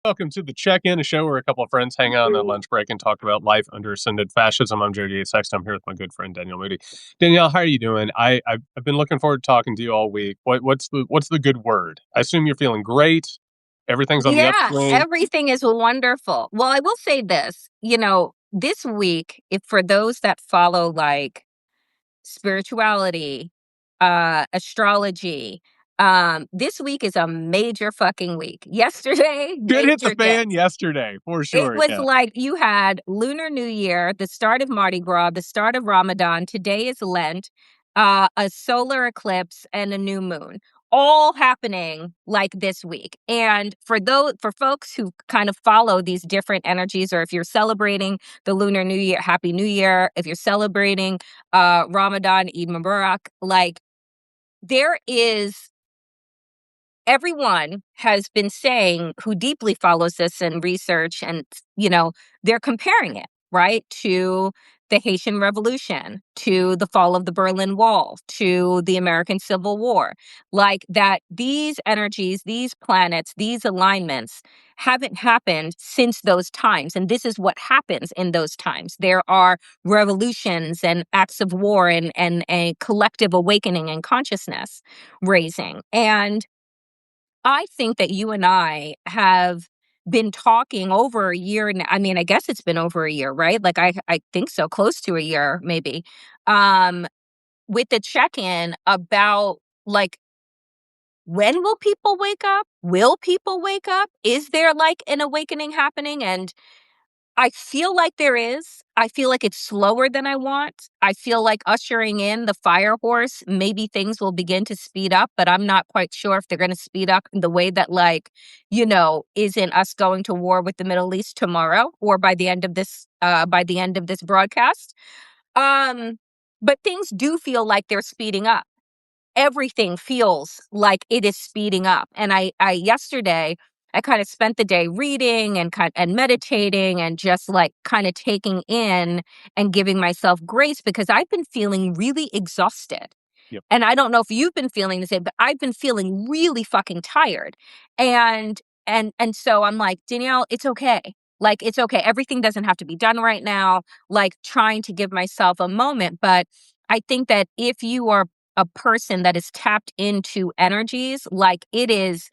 Welcome to the Check-In, a show where a couple of friends hang out on their lunch break and talk about life under ascended fascism. I'm Jody Sexton. I'm here with my good friend Danielle Moody. Danielle, how are you doing? I've been looking forward to talking to you all week. What's the good word? I assume you're feeling great. Everything's on the Yeah, upswing. everything is wonderful. Well, I will say this, this week, if for those that follow like spirituality, astrology, this week is a major fucking week. Yesterday, Shit hit the major fan day. yesterday, for It sure. was Yeah. like you had Lunar New Year, the start of Mardi Gras, the start of Ramadan. Today is Lent, a solar eclipse, and a new moon, all happening like this week. And for folks who kind of follow these different energies, or if you're celebrating the Lunar New Year, Happy New Year. If you're celebrating Ramadan, Eid Mubarak, like there is everyone has been saying who deeply follows this and research and they're comparing it right to the Haitian Revolution, to the fall of the Berlin Wall, to the American Civil War, like that these energies, these planets, these alignments haven't happened since those times, and this is what happens in those times. There are revolutions and acts of war and a collective awakening and consciousness raising. And I think that you and I have been talking over a year now. I mean, I guess it's been over a year, right? Like I think so, close to a year, maybe. Um, with the check-in about like when will people wake up? Will people wake up? Is there like an awakening happening? And I feel like there is. I feel like it's slower than I want. I feel like ushering in the fire horse, maybe things will begin to speed up, but I'm not quite sure if they're going to speed up in the way that, like, isn't us going to war with the Middle East tomorrow or by the end of this broadcast. Um, but things do feel like they're speeding up. Everything feels like it is speeding up. And I yesterday, I kind of spent the day reading and meditating and just like kind of taking in and giving myself grace because I've been feeling really exhausted. Yep. And I don't know if you've been feeling the same, but I've been feeling really fucking tired. And and so I'm like, Danielle, it's okay. Like it's okay. Everything doesn't have to be done right now. Like trying to give myself a moment, but I think that if you are a person that is tapped into energies, like it is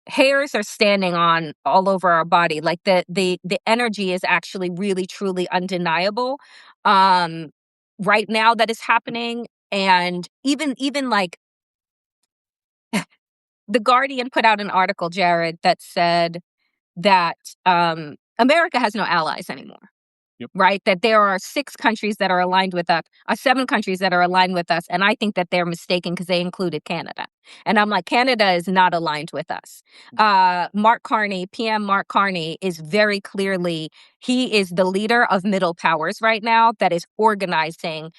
hairs are standing on all over our body. Like the energy is actually really truly undeniable. Um right now that is happening. And even like the Guardian put out an article, Jared, that said that America has no allies anymore. Yep. Right? That there are 6 countries that are aligned with us, 7 countries that are aligned with us. And I think that they're mistaken because they included Canada. And I'm like, Canada is not aligned with us. Mark Carney, PM Mark Carney, is very clearly, he is the leader of middle powers right now that is organizing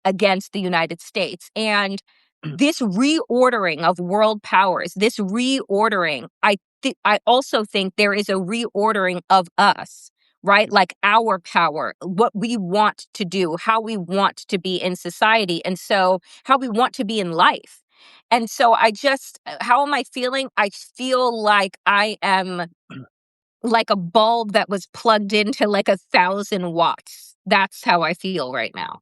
against the United States. And this reordering of world powers, this reordering, I also think there is a reordering of us, right? Like our power, what we want to do, how we want to be in society, and so how we want to be in life. And so how am I feeling? I feel like I am like a bulb that was plugged into like 1,000 watts. That's how I feel right now.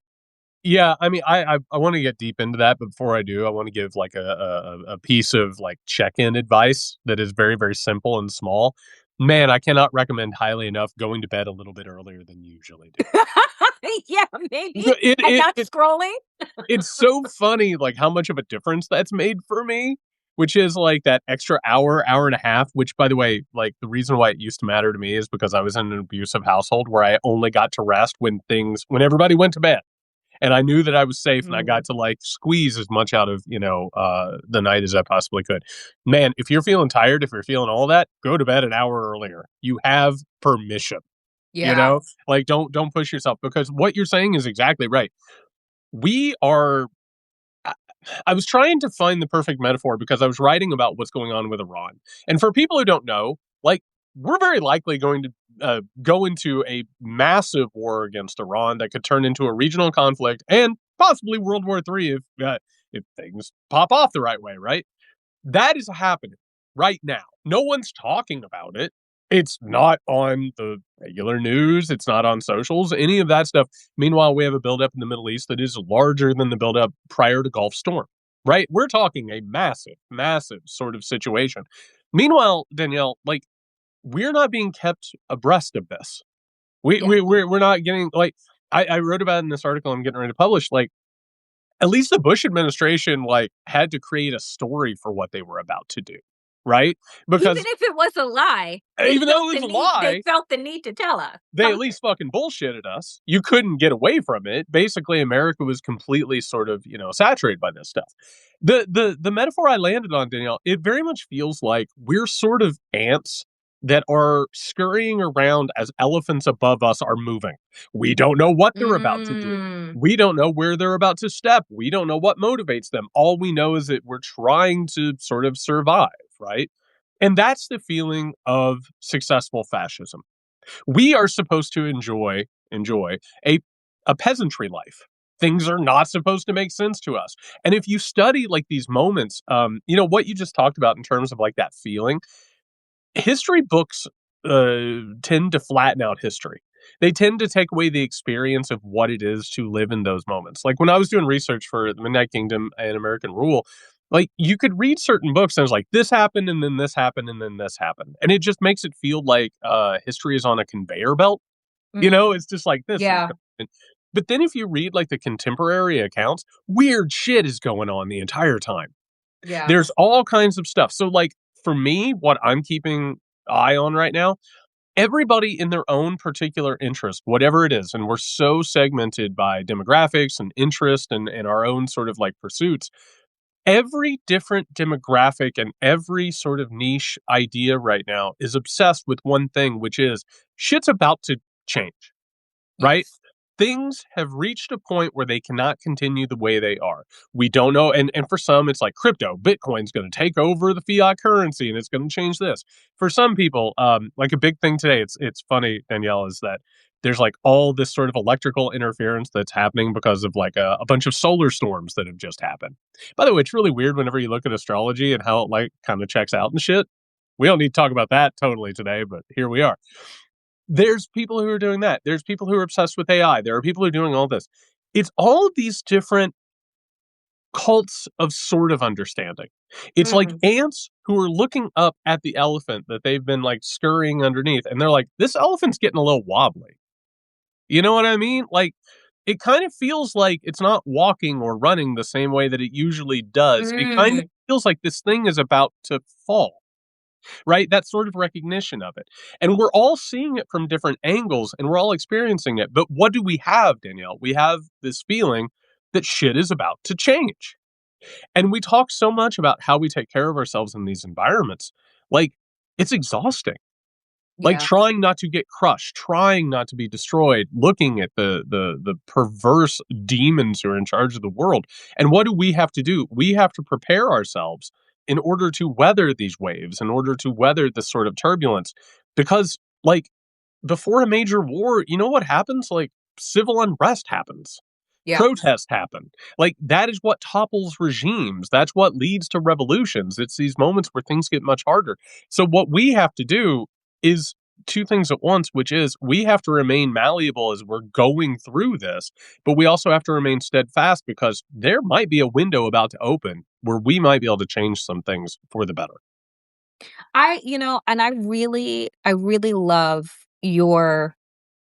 Yeah, I mean, I want to get deep into that, but before I do, I want to give like a piece of like check-in advice that is very, very simple and small. Man, I cannot recommend highly enough going to bed a little bit earlier than you usually do. Yeah, maybe. It, And it, not it scrolling. it's so funny, like how much of a difference that's made for me, which is like that extra hour and a half, which by the way, like the reason why it used to matter to me is because I was in an abusive household where I only got to rest when everybody went to bed. And I knew that I was safe and I got to like squeeze as much out of, the night as I possibly could. Man, if you're feeling tired, if you're feeling all that, go to bed an hour earlier. You have permission, Yeah. like don't push yourself because what you're saying is exactly right. We are I was trying to find the perfect metaphor because I was writing about what's going on with Iran. And for people who don't know, like, we're very likely going to go into a massive war against Iran that could turn into a regional conflict and possibly World War III if things pop off the right way, right? That is happening right now. No one's talking about it. It's not on the regular news. It's not on socials, any of that stuff. Meanwhile, we have a buildup in the Middle East that is larger than the buildup prior to Gulf Storm, right? We're talking a massive, massive sort of situation. Meanwhile, Danielle, like, we're not being kept abreast of this. Yeah. We're not getting, like, I wrote about it in this article I'm getting ready to publish. Like, at least the Bush administration, like, had to create a story for what they were about to do, right? Even Because if it was a lie, even though it was a they lie, felt the need to tell us they at something. least fucking bullshitted us. You couldn't get away from it. Basically, America was completely sort of, saturated by this stuff. The metaphor I landed on, Danielle, it very much feels like we're sort of ants that are scurrying around as elephants above us are moving. We don't know what they're about to do. Mm, We don't know where they're about to step. We don't know what motivates them. All we know is that we're trying to sort of survive, right? And that's the feeling of successful fascism. We are supposed to enjoy a peasantry life. Things are not supposed to make sense to us. And if you study like these moments, what you just talked about in terms of like that feeling, history books tend to flatten out history. They tend to take away the experience of what it is to live in those moments. Like when I was doing research for the Midnight Kingdom and American Rule, like you could read certain books and it's like this happened and then this happened and then this happened. And it just makes it feel like history is on a conveyor belt. mm, It's just like this is yeah, going on. But then if you read like the contemporary accounts, weird shit is going on the entire time. yeah. There's all kinds of stuff. So like for me, what I'm keeping eye on right now, everybody in their own particular interest, whatever it is, and we're so segmented by demographics and interest and our own sort of like pursuits. Every different demographic and every sort of niche idea right now is obsessed with one thing, which is shit's about to change, right? Yes. Things have reached a point where they cannot continue the way they are. We don't know. And for some, it's like crypto. Bitcoin's going to take over the fiat currency and it's going to change this. For some people, like a big thing today, it's funny, Danielle, is that there's like all this sort of electrical interference that's happening because of like a bunch of solar storms that have just happened. By the way, it's really weird whenever you look at astrology and how it like kind of checks out and shit. We don't need to talk about that totally today, but here we are. There's people who are doing that. There's people who are obsessed with AI. There are people who are doing all this. It's all of these different cults of sort of understanding. It's like Mm, ants who are looking up at the elephant that they've been like scurrying underneath, and they're like, this elephant's getting a little wobbly. You know what I mean? Like, it kind of feels like it's not walking or running the same way that it usually does. It kind of mm, feels like this thing is about to fall, right? That sort of recognition of it. And we're all seeing it from different angles and we're all experiencing it. But what do we have, Danielle? We have this feeling that shit is about to change. And we talk so much about how we take care of ourselves in these environments. Like, it's exhausting. Like yeah. trying not to get crushed, trying not to be destroyed, looking at the perverse demons who are in charge of the world. And what do we have to do? We have to prepare ourselves in order to weather these waves, in order to weather this sort of turbulence. Because, like, before a major war, you know what happens? Like, civil unrest happens. Yeah. Protests happen. Like, that is what topples regimes. That's what leads to revolutions. It's these moments where things get much harder. So, what we have to do is two things at once, which is we have to remain malleable as we're going through this, but we also have to remain steadfast because there might be a window about to open where we might be able to change some things for the better. And I really love your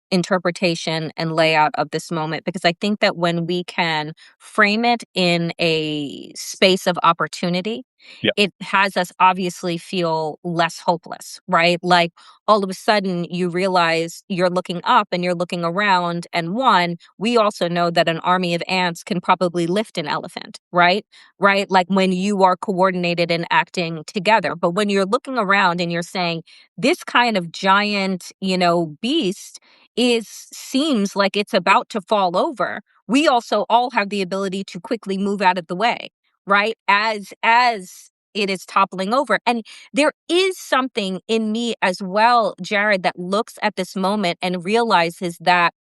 interpretation and layout of this moment because I think that when we can frame it in a space of opportunity, Yeah, it has us obviously feel less hopeless, right? Like all of a sudden you realize you're looking up and you're looking around. And one, we also know that an army of ants can probably lift an elephant, right? Right? Like when you are coordinated and acting together. But when you're looking around and you're saying, this kind of giant, beast seems like it's about to fall over. We also all have the ability to quickly move out of the way, right? As it is toppling over. And there is something in me as well, Jared, that looks at this moment and realizes that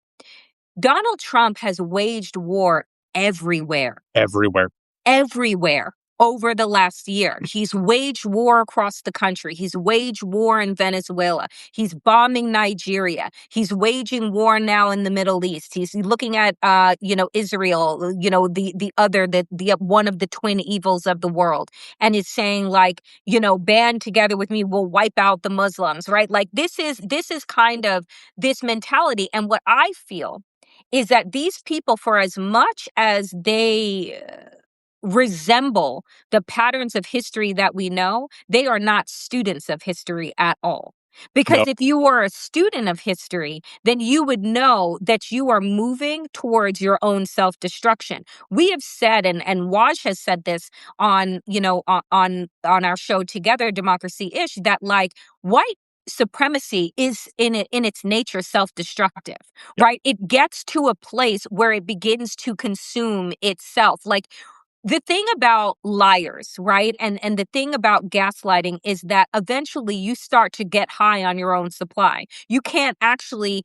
Donald Trump has waged war everywhere, everywhere. everywhere. over the last year. He's waged war across the country. He's waged war in Venezuela. He's bombing Nigeria. He's waging war now in the Middle East. He's looking at, Israel, the one of the twin evils of the world, and is saying like, band together with me, we'll wipe out the Muslims, right? Like this is kind of this mentality, and what I feel is that these people, for as much as they resemble the patterns of history that we know, they are not students of history at all. No. Because if you were a student of history, then you would know that you are moving towards your own self-destruction. We have said, and Waj has said this on, on our show together, Democracy Ish, that like white supremacy is in its nature self-destructive, Yep. right? It gets to a place where it begins to consume itself. Like the thing about liars, right? And the thing about gaslighting is that eventually you start to get high on your own supply. You can't actually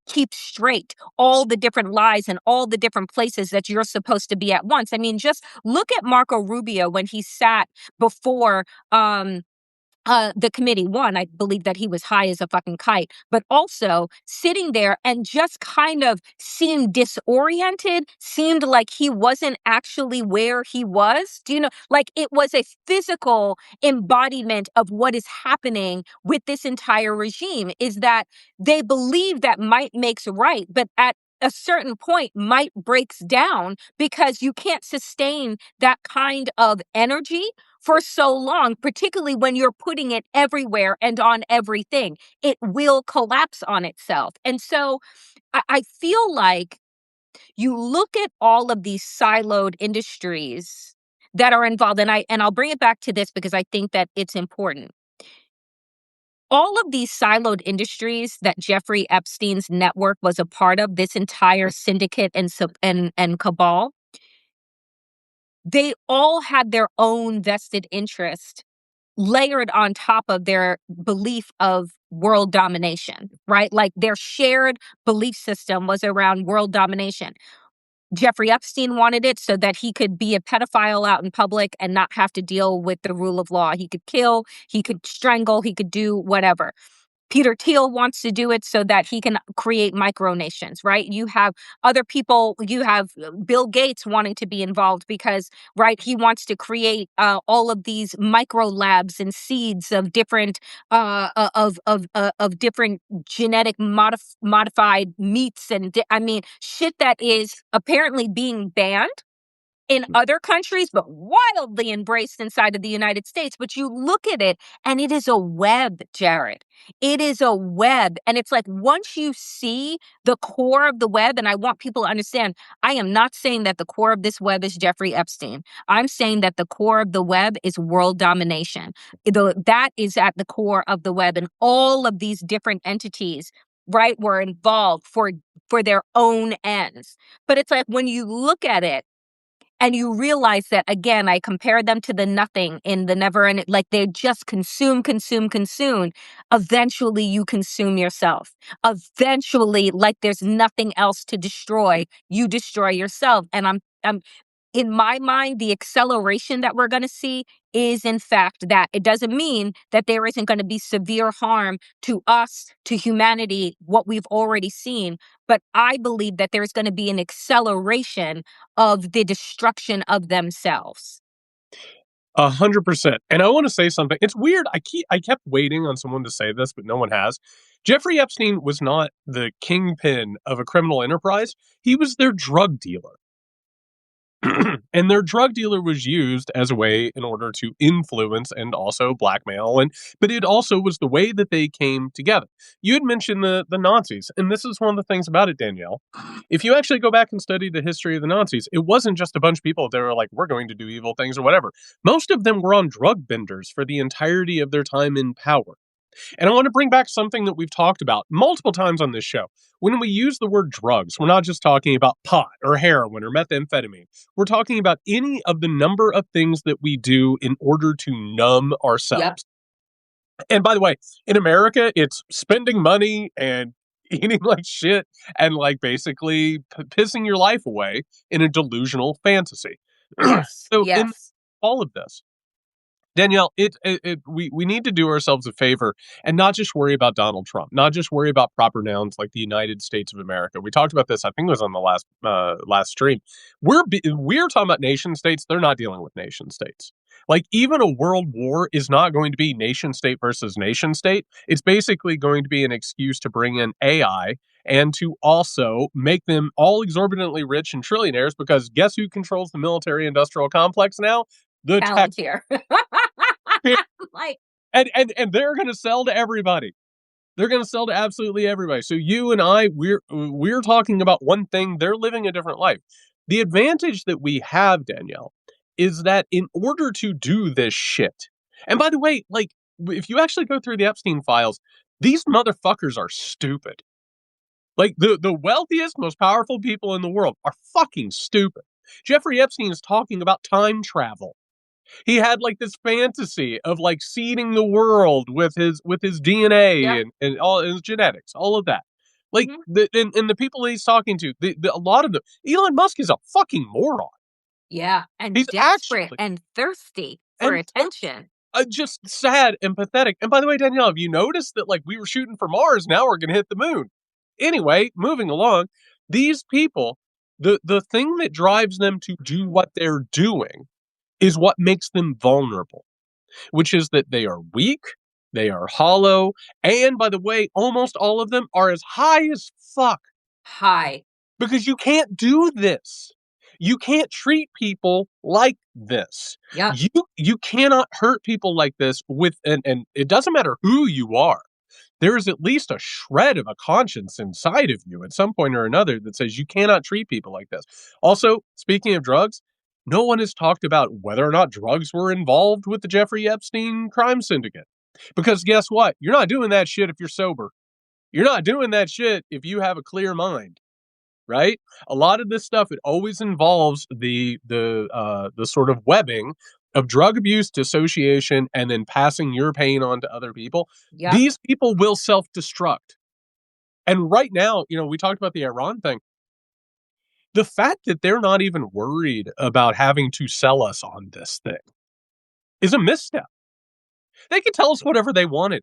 keep straight all the different lies and all the different places that you're supposed to be at once. I mean, just look at Marco Rubio when he sat before the committee. One, I believe that he was high as a fucking kite, but also sitting there and just kind of seemed disoriented, seemed like he wasn't actually where he was. Do you know? Like it was a physical embodiment of what is happening with this entire regime, is that they believe that might makes right, but at a certain point, might breaks down because you can't sustain that kind of energy for so long, particularly when you're putting it everywhere and on everything. It will collapse on itself. And so I feel like you look at all of these siloed industries that are involved, and I'll bring it back to this because I think that it's important. All of these siloed industries that Jeffrey Epstein's network was a part of, this entire syndicate and cabal, they all had their own vested interest layered on top of their belief of world domination, right? Like their shared belief system was around world domination. Jeffrey Epstein wanted it so that he could be a pedophile out in public and not have to deal with the rule of law. He could kill, he could strangle, he could do whatever. Peter Thiel wants to do it so that he can create micronations, right? You have other people, you have Bill Gates wanting to be involved because, right, he wants to create all of these micro labs and seeds of different of different genetic modified meats and I mean shit that is apparently being banned in other countries, but wildly embraced inside of the United States. But you look at it and it is a web, Jared. It is a web. And it's like once you see the core of the web, and I want people to understand, I am not saying that the core of this web is Jeffrey Epstein. I'm saying that the core of the web is world domination. That is at the core of the web. And all of these different entities, right, were involved for their own ends. But it's like when you look at it, and you realize that, again, I compare them to the nothing in the never ending, like they just consume, consume, consume. Eventually you consume yourself. Eventually, like there's nothing else to destroy, you destroy yourself. And I'm in my mind, the acceleration that we're going to see is, in fact, that it doesn't mean that there isn't going to be severe harm to us, to humanity, what we've already seen. But I believe that there's going to be an acceleration of the destruction of themselves. 100%. And I want to say something. It's weird. I kept waiting on someone to say this, but no one has. Jeffrey Epstein was not the kingpin of a criminal enterprise. He was their drug dealer. And their drug dealer was used as a way in order to influence and also blackmail, but it also was the way that they came together. You had mentioned the Nazis, and this is one of the things about it, Danielle. If you actually go back and study the history of the Nazis, it wasn't just a bunch of people that were like, we're going to do evil things or whatever. Most of them were on drug benders for the entirety of their time in power. And I want to bring back something that we've talked about multiple times on this show. When we use the word drugs, we're not just talking about pot or heroin or methamphetamine. We're talking about any of the number of things that we do in order to numb ourselves. Yep. And by the way, in America, it's spending money and eating like shit and like basically pissing your life away in a delusional fantasy. Yes. So yes. all of this. Danielle, we need to do ourselves a favor and not just worry about Donald Trump, not just worry about proper nouns like the United States of America. We talked about this, I think it was on the last stream. We're talking about nation states. They're not dealing with nation states. Like even a world war is not going to be nation state versus nation state. It's basically going to be an excuse to bring in AI and to also make them all exorbitantly rich and trillionaires because guess who controls the military industrial complex now? The tech. Palantir. Like, And they're going to sell to everybody. They're going to sell to absolutely everybody. So you and I, we're talking about one thing. They're living a different life. The advantage that we have, Danielle, is that in order to do this shit, and by the way, like if you actually go through the Epstein files, these motherfuckers are stupid. Like the wealthiest, most powerful people in the world are fucking stupid. Jeffrey Epstein is talking about time travel. He had like this fantasy of like seeding the world with his DNA yep. and all his genetics, all of that. Like Hmm. and the people he's talking to, a lot of them, Elon Musk is a fucking moron. Yeah. And He's desperate actually and thirsty for and attention. just sad and pathetic. And by the way, Danielle, have you noticed that like we were shooting for Mars, now we're gonna hit the moon? Anyway, moving along, these people, the thing that drives them to do what they're doing is what makes them vulnerable, which is that they are weak, they are hollow, and by the way, almost all of them are as high as fuck Hi. because you can't do this. You can't treat people like this. Yep. You cannot hurt people like this with and it doesn't matter who you are. There is at least a shred of a conscience inside of you at some point or another that says you cannot treat people like this. Also, speaking of drugs, no one has talked about whether or not drugs were involved with the Jeffrey Epstein crime syndicate. Because guess what? You're not doing that shit if you're sober. You're not doing that shit if you have a clear mind, right? A lot of this stuff it always involves the sort of webbing of drug abuse, dissociation, and then passing your pain on to other people. Yep. These people will self-destruct. And right now, we talked about the Iran thing. The fact that they're not even worried about having to sell us on this thing is a misstep. They can tell us whatever they wanted.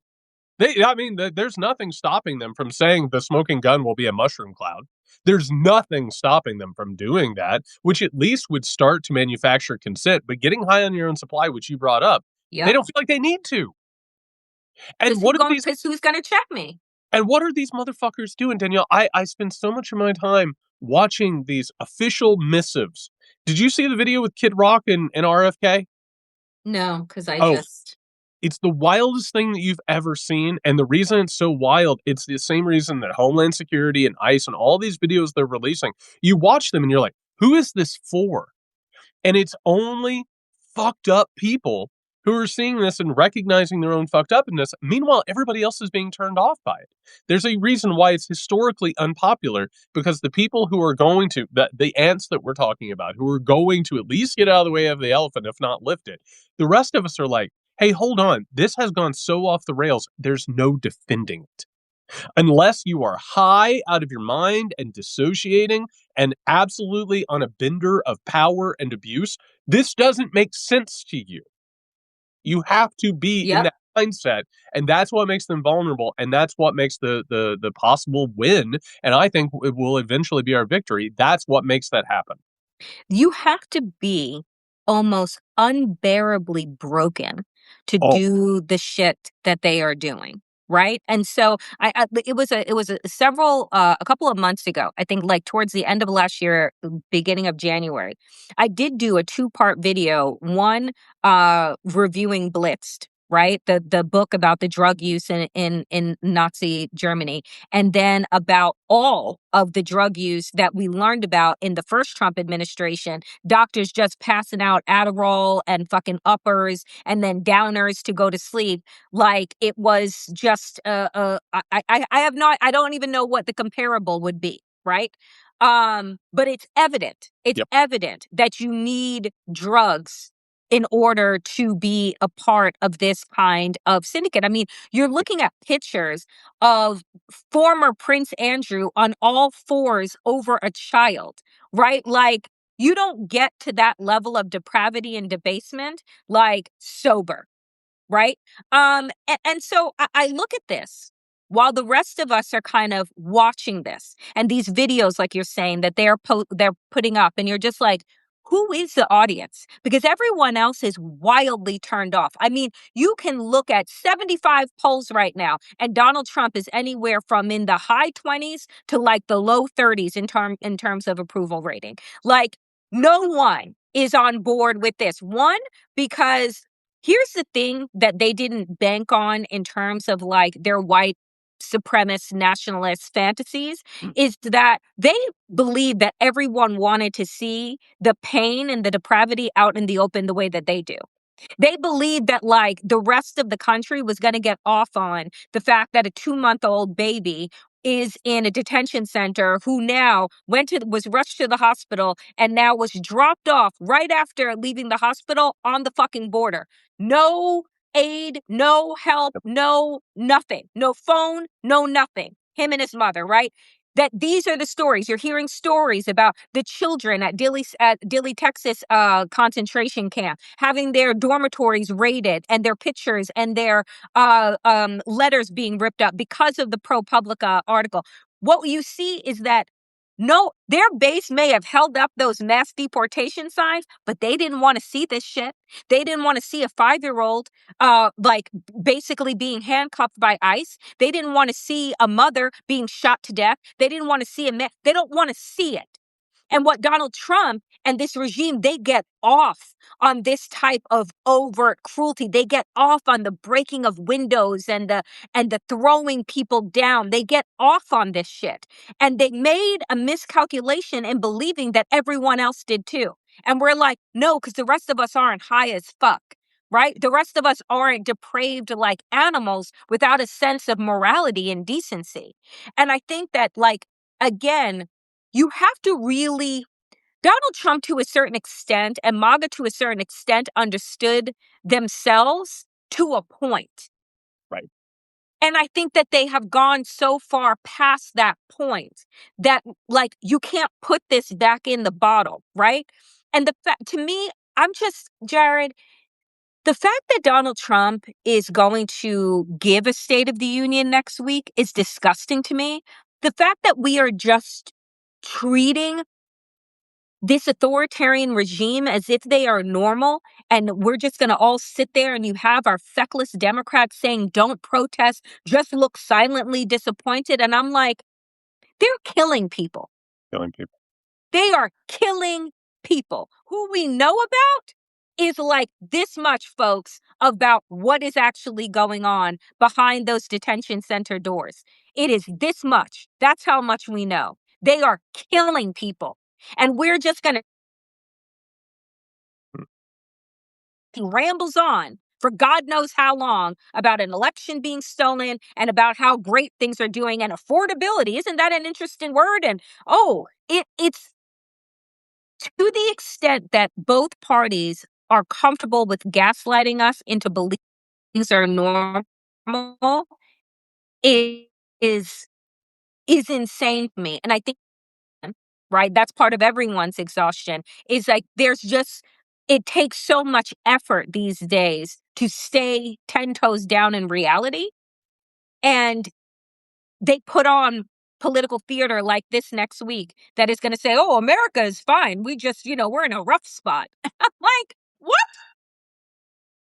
There's nothing stopping them from saying the smoking gun will be a mushroom cloud. There's nothing stopping them from doing that, which at least would start to manufacture consent. But getting high on your own supply, which you brought up, they Yep. don't feel like they need to. And Because what are these? who's gonna check me? And what are these motherfuckers doing, Danielle? I spend so much of my time watching these official missives. Did you see the video with Kid Rock and RFK? No, because I Oh, just it's the wildest thing that you've ever seen. And the reason it's so wild, it's the same reason that Homeland Security and ICE and all these videos they're releasing, you watch them and you're like, who is this for? And it's only fucked up people who are seeing this and recognizing their own fucked upness. Meanwhile, everybody else is being turned off by it. There's a reason why it's historically unpopular because the people who are going to, the ants that we're talking about, who are going to at least get out of the way of the elephant, if not lift it, the rest of us are like, hey, hold on. This has gone so off the rails. There's no defending it. Unless you are high out of your mind and dissociating and absolutely on a bender of power and abuse, this doesn't make sense to you. You have to be in yep. that mindset, and that's what makes them vulnerable, and that's what makes the possible win, and I think it will eventually be our victory. That's what makes that happen. You have to be almost unbearably broken to Oh, do the shit that they are doing, right? And so a couple of months ago, I think like towards the end of last year, beginning of January, I did do a two-part video, one reviewing Blitzed, right? The book about the drug use in Nazi Germany, and then about all of the drug use that we learned about in the first Trump administration, doctors just passing out Adderall and fucking uppers and then downers to go to sleep. Like it was just, I have not, I don't even know what the comparable would be. Right. But it's yep. evident that you need drugs in order to be a part of this kind of syndicate. I mean, you're looking at pictures of former Prince Andrew on all fours over a child, right? Like you don't get to that level of depravity and debasement like sober, right? And so I look at this while the rest of us are kind of watching this and these videos, like you're saying, that they're putting up, and you're just like, who is the audience? Because everyone else is wildly turned off. I mean, you can look at 75 polls right now, and Donald Trump is anywhere from in the high 20s to like the low 30s in terms of approval rating. Like, no one is on board with this. One, because here's the thing that they didn't bank on in terms of like their white supremacist nationalist fantasies is that they believe that everyone wanted to see the pain and the depravity out in the open the way that they do. They believed that like the rest of the country was going to get off on the fact that a 2-month-old baby is in a detention center who now was rushed to the hospital and now was dropped off right after leaving the hospital on the fucking border. No aid, no help, no nothing, no phone, no nothing. Him and his mother, right? That these are the stories. You're hearing stories about the children at Dilley, Texas concentration camp, having their dormitories raided and their pictures and their letters being ripped up because of the ProPublica article. What you see is that no, their base may have held up those mass deportation signs, but they didn't want to see this shit. They didn't want to see a 5-year-old like basically being handcuffed by ICE. They didn't want to see a mother being shot to death. They didn't want to see a man. They don't want to see it. And what Donald Trump and this regime, they get off on this type of overt cruelty. They get off on the breaking of windows and the throwing people down. They get off on this shit. And they made a miscalculation in believing that everyone else did too. And we're like, no, because the rest of us aren't high as fuck. Right? The rest of us aren't depraved like animals without a sense of morality and decency. And I think that, like, again, you have to really, Donald Trump to a certain extent and MAGA to a certain extent understood themselves to a point. Right. And I think that they have gone so far past that point that, like, you can't put this back in the bottle, right? And the fact, to me, I'm just, Jared, the fact that Donald Trump is going to give a State of the Union next week is disgusting to me. The fact that we are just treating this authoritarian regime as if they are normal and we're just going to all sit there, and you have our feckless Democrats saying, don't protest, just look silently disappointed. And I'm like, they're killing people. Killing people. They are killing people. Who we know about is like this much, folks, about what is actually going on behind those detention center doors. It is this much. That's how much we know. They are killing people. And we're just going to rambles on for God knows how long about an election being stolen and about how great things are doing and affordability. Isn't that an interesting word? And it's to the extent that both parties are comfortable with gaslighting us into believing things are normal, it is insane to me. And I think, right, that's part of everyone's exhaustion, is like it takes so much effort these days to stay 10 toes down in reality. And they put on political theater like this next week that is going to say, oh, America is fine. We just, we're in a rough spot. I'm like, what?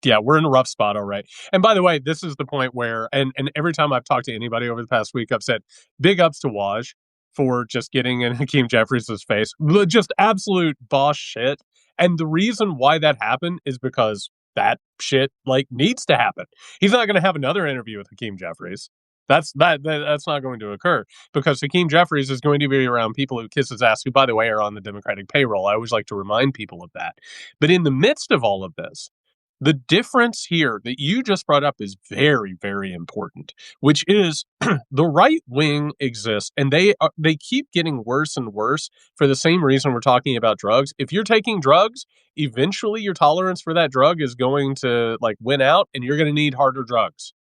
Yeah, we're in a rough spot, all right. And by the way, this is the point where, and every time I've talked to anybody over the past week, I've said, big ups to Waj for just getting in Hakeem Jeffries' face. Just absolute boss shit. And the reason why that happened is because that shit, like, needs to happen. He's not going to have another interview with Hakeem Jeffries. That's not going to occur because Hakeem Jeffries is going to be around people who kiss his ass, who, by the way, are on the Democratic payroll. I always like to remind people of that. But in the midst of all of this, the difference here that you just brought up is very, very important, which is the right wing exists, and they keep getting worse and worse for the same reason we're talking about drugs. If you're taking drugs, eventually your tolerance for that drug is going to like win out, and you're going to need harder drugs.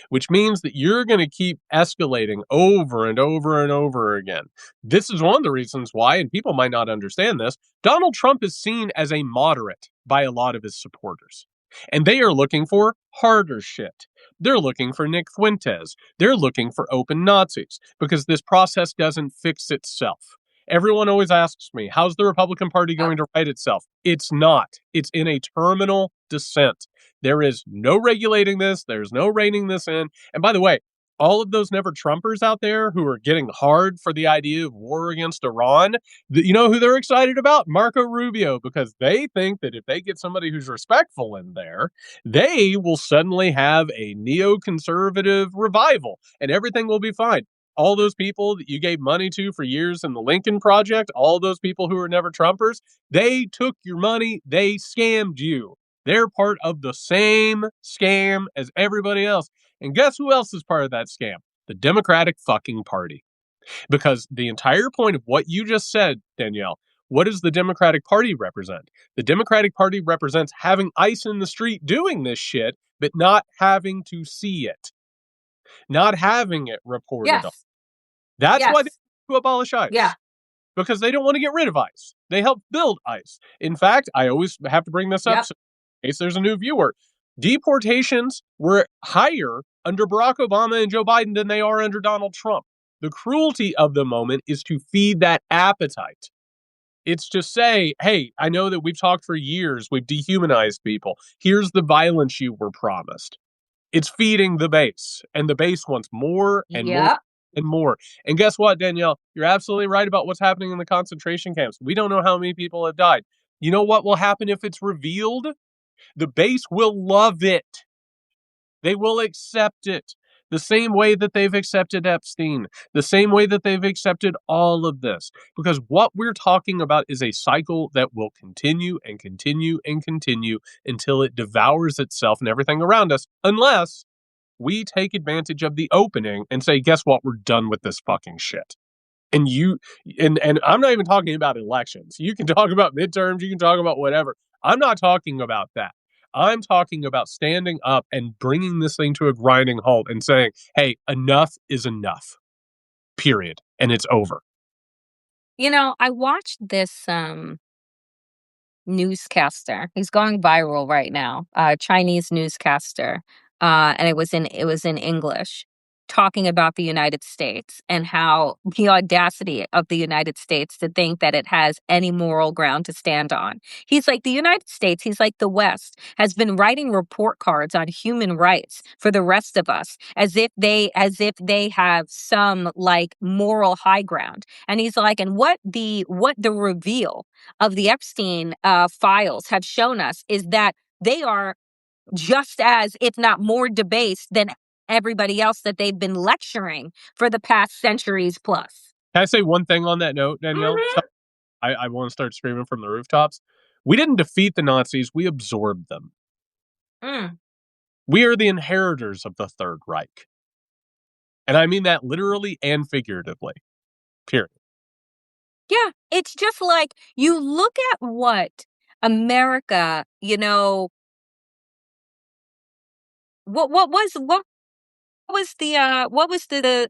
which means that you're going to keep escalating over and over and over again. This is one of the reasons why, and people might not understand this, Donald Trump is seen as a moderate by a lot of his supporters. And they are looking for harder shit. They're looking for Nick Fuentes. They're looking for open Nazis because this process doesn't fix itself. Everyone always asks me, how's the Republican Party going to right itself? It's not. It's in a terminal descent. There is no regulating this. There's no reining this in. And by the way, all of those never Trumpers out there who are getting hard for the idea of war against Iran, you know who they're excited about? Marco Rubio, because they think that if they get somebody who's respectful in there, they will suddenly have a neoconservative revival and everything will be fine. All those people that you gave money to for years in the Lincoln Project, all those people who were never Trumpers, they took your money, they scammed you. They're part of the same scam as everybody else. And guess who else is part of that scam? The Democratic fucking Party. Because the entire point of what you just said, Danielle, what does the Democratic Party represent? The Democratic Party represents having ICE in the street doing this shit, but not having to see it, not having it reported on. Yes. That's why they Yes. want to abolish ICE. Yeah. Because they don't want to get rid of ICE. They helped build ICE. In fact, I always have to bring this up Yep. so in case there's a new viewer. Deportations were higher under Barack Obama and Joe Biden than they are under Donald Trump. The cruelty of the moment is to feed that appetite. It's to say, hey, I know that we've talked for years, we've dehumanized people. Here's the violence you were promised. It's feeding the base, and the base wants more and more Yep. and more. And guess what, Danielle? You're absolutely right about what's happening in the concentration camps. We don't know how many people have died. You know what will happen if it's revealed? The base will love it. They will accept it. The same way that they've accepted Epstein, the same way that they've accepted all of this. Because what we're talking about is a cycle that will continue and continue and continue until it devours itself and everything around us, unless we take advantage of the opening and say, guess what? We're done with this fucking shit. And and I'm not even talking about elections. You can talk about midterms, you can talk about whatever. I'm not talking about that. I'm talking about standing up and bringing this thing to a grinding halt and saying, hey, enough is enough. Period. And it's over. I watched this newscaster. He's going viral right now. Chinese newscaster, and it was in English, talking about the United States and how the audacity of the United States to think that it has any moral ground to stand on. He's like the United States. He's like the West has been writing report cards on human rights for the rest of us as if they have some like moral high ground. And he's like, and what the reveal of the Epstein files have shown us is that they are just as, if not more, debased than everybody else that they've been lecturing for the past centuries plus. Can I say one thing on that note, Danielle? Mhm. I want to start screaming from the rooftops. We didn't defeat the Nazis, we absorbed them. Mm. We are the inheritors of the Third Reich. And I mean that literally and figuratively. Period. Yeah, it's just like you look at what America, what was the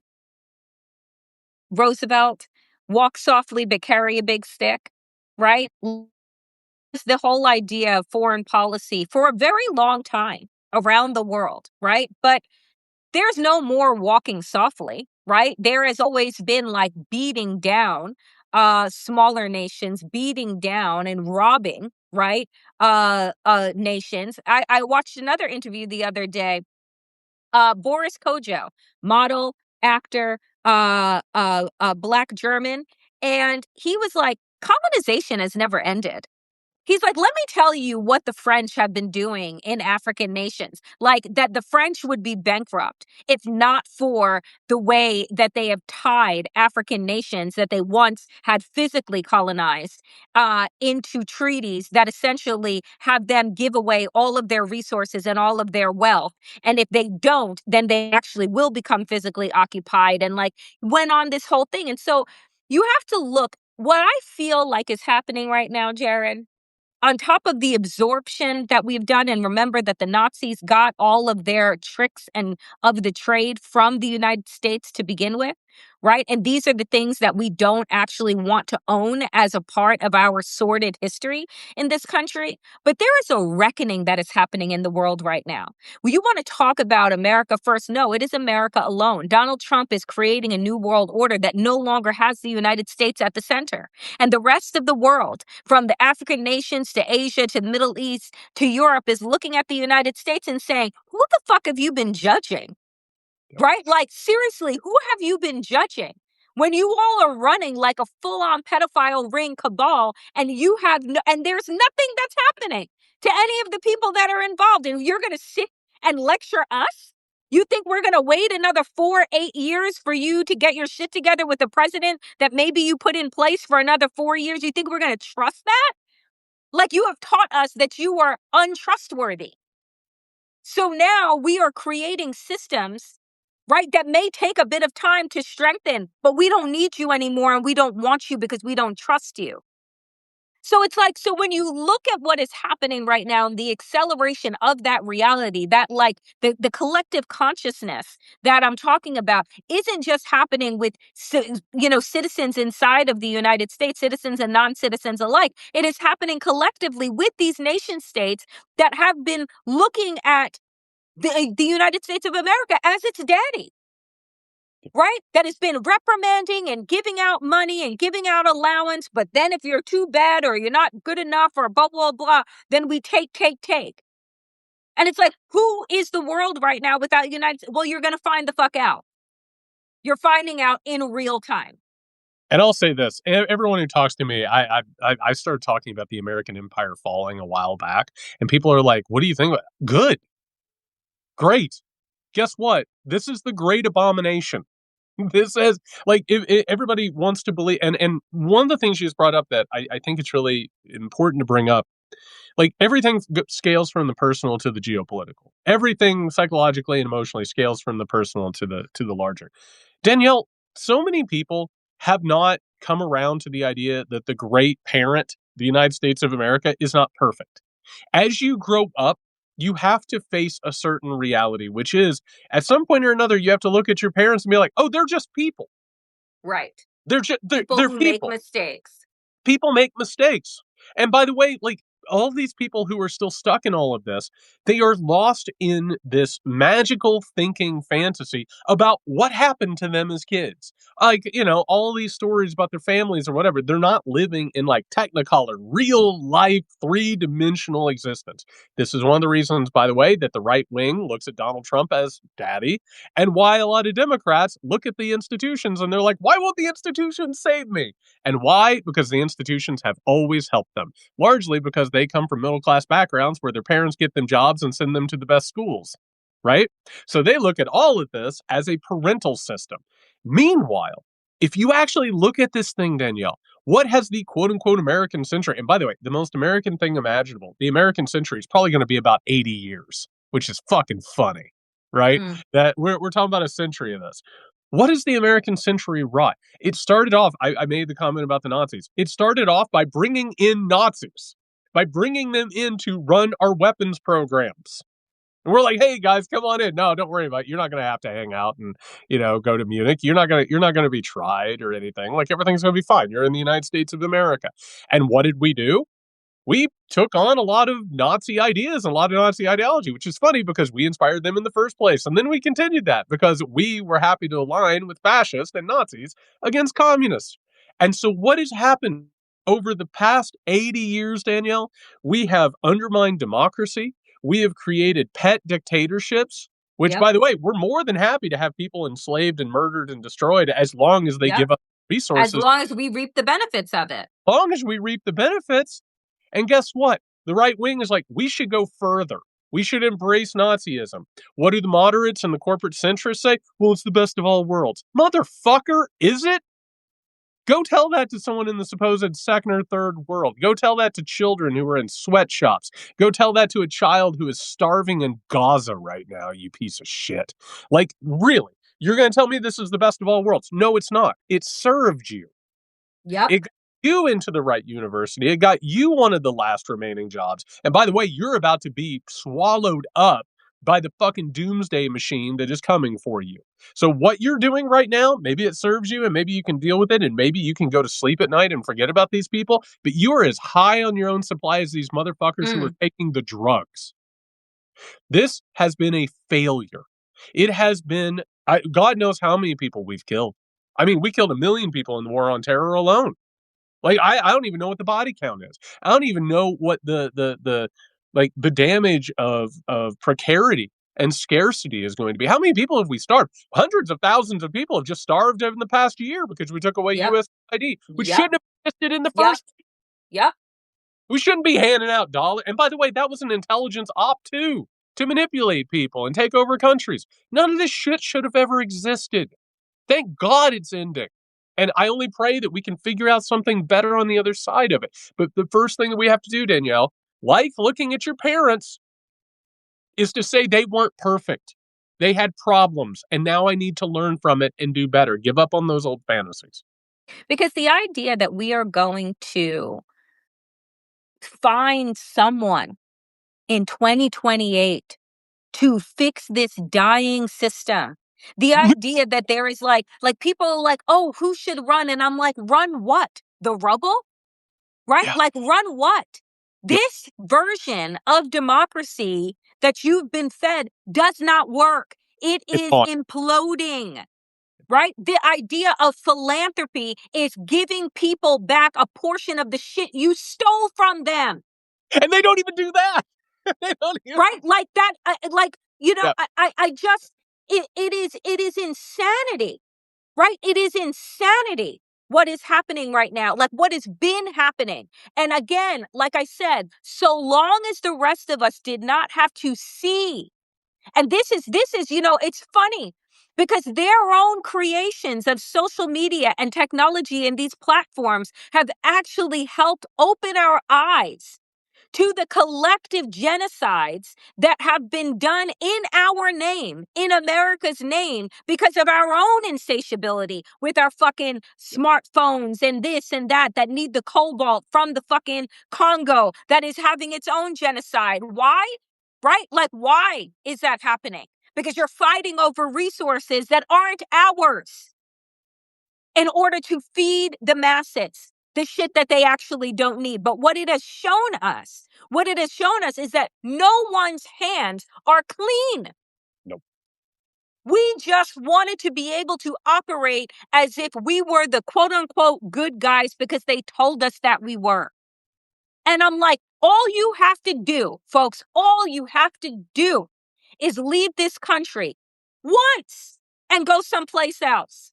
Roosevelt walk softly but carry a big stick, right? The whole idea of foreign policy for a very long time around the world, right? But there's no more walking softly, right? There has always been like beating down smaller nations, beating down and robbing, right? Nations. I watched another interview the other day. Boris Kojo, model, actor, black German, and he was like, colonization has never ended. He's like, let me tell you what the French have been doing in African nations. Like that the French would be bankrupt if not for the way that they have tied African nations that they once had physically colonized into treaties that essentially have them give away all of their resources and all of their wealth. And if they don't, then they actually will become physically occupied and like went on this whole thing. And so you have to look what I feel like is happening right now, Jared. on top of the absorption that we've done, and remember that the Nazis got all of their tricks and of the trade from the United States to begin with, right? And these are the things that we don't actually want to own as a part of our sordid history in this country. But there is a reckoning that is happening in the world right now. Well, you want to talk about America first? No, it is America alone. Donald Trump is creating a new world order that no longer has the United States at the center. And the rest of the world, from the African nations to Asia to the Middle East to Europe, is looking at the United States and saying, who the fuck have you been judging? Right? Like, seriously, who have you been judging? When you all are running like a full-on pedophile ring cabal, and you have and there's nothing that's happening to any of the people that are involved, and you're going to sit and lecture us? You think we're going to wait another 8 years for you to get your shit together with the president that maybe you put in place for another 4 years? You think we're going to trust that? Like, you have taught us that you are untrustworthy. So now we are creating systems, right, that may take a bit of time to strengthen, but we don't need you anymore and we don't want you because we don't trust you. So it's like, so when you look at what is happening right now and the acceleration of that reality, that like the collective consciousness that I'm talking about isn't just happening with, citizens inside of the United States, citizens and non-citizens alike. It is happening collectively with these nation states that have been looking at the United States of America as its daddy, right? That has been reprimanding and giving out money and giving out allowance. But then if you're too bad or you're not good enough or blah, blah, blah, then we take. And it's like, who is the world right now without United States? Well, you're going to find the fuck out. You're finding out in real time. And I'll say this: everyone who talks to me, I started talking about the American Empire falling a while back, and people are like, "What do you think?" Good, great. Guess what? This is the great abomination. This is like if everybody wants to believe, and one of the things she's brought up that I think it's really important to bring up, like everything scales from the personal to the geopolitical. Everything psychologically and emotionally scales from the personal to the larger. Danielle, so many people have not come around to the idea that the great parent, the United States of America, is not perfect. As you grow up, you have to face a certain reality, which is at some point or another, you have to look at your parents and be like, oh, they're just people. Right. They're People who make people. mistakes. People make mistakes. And by the way, like all of these people who are still stuck in all of this, they are lost in this magical thinking fantasy about what happened to them as kids. Like, all these stories about their families or whatever, they're not living in like technicolor, real life, three-dimensional existence. This is one of the reasons, by the way, that the right wing looks at Donald Trump as daddy, and why a lot of Democrats look at the institutions and they're like, why won't the institutions save me? And why? Because the institutions have always helped them, largely because they come from middle class backgrounds where their parents get them jobs and send them to the best schools, right? So they look at all of this as a parental system. Meanwhile, if you actually look at this thing, Danielle, what has the quote unquote American century, and by the way, the most American thing imaginable, the American century is probably going to be about 80 years, which is fucking funny, right? That we're talking about a century of this. What is the American century wrought? It started off, I made the comment about the Nazis. It started off by bringing in Nazis, by bringing them in to run our weapons programs. And we're like, hey guys, come on in. No, don't worry about it. You're not going to have to hang out and, go to Munich. You're not going to be tried or anything. Like everything's going to be fine. You're in the United States of America. And what did we do? We took on a lot of Nazi ideas and a lot of Nazi ideology, which is funny because we inspired them in the first place. And then we continued that because we were happy to align with fascists and Nazis against communists. And so what has happened over the past 80 years, Danielle? We have undermined democracy. We have created pet dictatorships, which, Yep. by the way, we're more than happy to have people enslaved and murdered and destroyed as long as they Yep. give us As resources. long as we reap the benefits of it. As long as we reap the benefits. And guess what? The right wing is like, we should go further. We should embrace Nazism. What do the moderates and the corporate centrists say? Well, it's the best of all worlds. Motherfucker, is it? Go tell that to someone in the supposed second or third world. Go tell that to children who are in sweatshops. Go tell that to a child who is starving in Gaza right now, you piece of shit. Like, really? You're going to tell me this is the best of all worlds? No, it's not. It served you. Yep. you into the right university. It got you one of the last remaining jobs. And by the way, you're about to be swallowed up by the fucking doomsday machine that is coming for you. So what you're doing right now, maybe it serves you and maybe you can deal with it and maybe you can go to sleep at night and forget about these people, but you are as high on your own supply as these motherfuckers who are Mm. taking the drugs. This has been a failure. It has been, God knows how many people we've killed. I mean, we killed 1 million people in the war on terror alone. Like I don't even know what the body count is. I don't even know what the like the damage of precarity and scarcity is going to be. How many people have we starved? Hundreds of thousands of people have just starved in the past year because we took away Yep. US ID, which Yep. shouldn't have existed in the Yep. first. Yep. We shouldn't be handing out dollars. And by the way, that was an intelligence op too, to manipulate people and take over countries. None of this shit should have ever existed. Thank God it's ending. And I only pray that we can figure out something better on the other side of it. But the first thing that we have to do, Danielle, like looking at your parents, is to say they weren't perfect. They had problems, and now I need to learn from it and do better. Give up on those old fantasies. Because the idea that we are going to find someone in 2028 to fix this dying system. The idea that there is like people are like, oh, who should run? And I'm like, run what? The rubble? Right? Yeah. Like, run what? Yeah. This version of democracy that you've been fed does not work. It It's is fine. imploding. Right? The idea of philanthropy is giving people back a portion of the shit you stole from them. And they don't even do that. They don't even. Right? Like that, like, Yeah. I just, it is insanity, right? It is insanity what is happening right now, like what has been happening. And again, like I said, so long as the rest of us did not have to see, and this is, it's funny because their own creations of social media and technology and these platforms have actually helped open our eyes to the collective genocides that have been done in our name, in America's name, because of our own insatiability with our fucking smartphones and this and that need the cobalt from the fucking Congo that is having its own genocide. Why? Right? Like, why is that happening? Because you're fighting over resources that aren't ours in order to feed the masses the shit that they actually don't need. But what it has shown us, is that no one's hands are clean. Nope. We just wanted to be able to operate as if we were the quote unquote good guys because they told us that we were. And I'm like, all you have to do, folks, all you have to do is leave this country once and go someplace else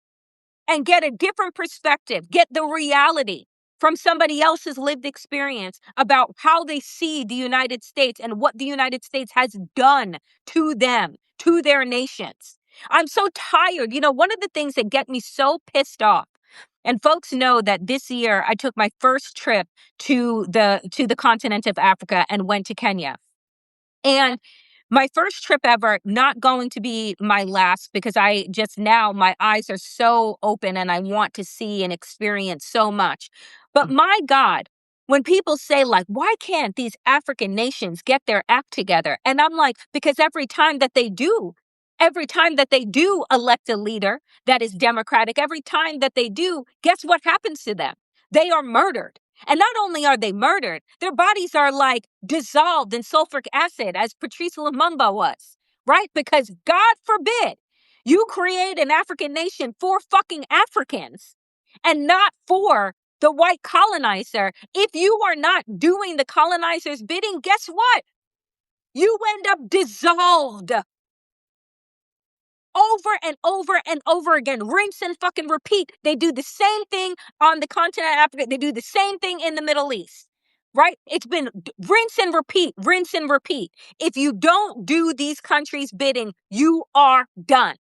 and get a different perspective, get the reality from somebody else's lived experience about how they see the United States and what the United States has done to them, to their nations. I'm so tired. One of the things that get me so pissed off, and folks know that this year I took my first trip to the continent of Africa and went to Kenya. And my first trip ever, not going to be my last because I just now, my eyes are so open and I want to see and experience so much. But my God, when people say, like, why can't these African nations get their act together? And I'm like, because every time that they do, elect a leader that is democratic, every time that they do, guess what happens to them? They are murdered. And not only are they murdered, their bodies are like dissolved in sulfuric acid, as Patrice Lumumba was, right? Because God forbid you create an African nation for fucking Africans and not for the white colonizer. If you are not doing the colonizer's bidding, guess what? You end up dissolved over and over and over again. Rinse and fucking repeat. They do the same thing on the continent of Africa. They do the same thing in the Middle East, right? It's been rinse and repeat, rinse and repeat. If you don't do these countries' bidding, you are done.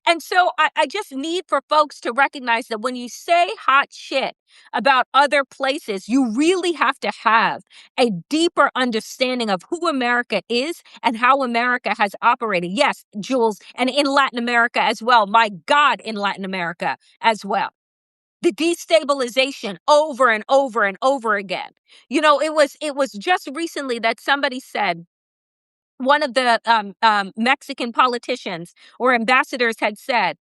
And so I just need for folks to recognize that when you say hot shit about other places, you really have to have a deeper understanding of who America is and how America has operated. Yes, Jules, and in Latin America as well. My God, in Latin America as well. the destabilization over and over and over again. It was just recently that somebody said, one of the Mexican politicians or ambassadors had said,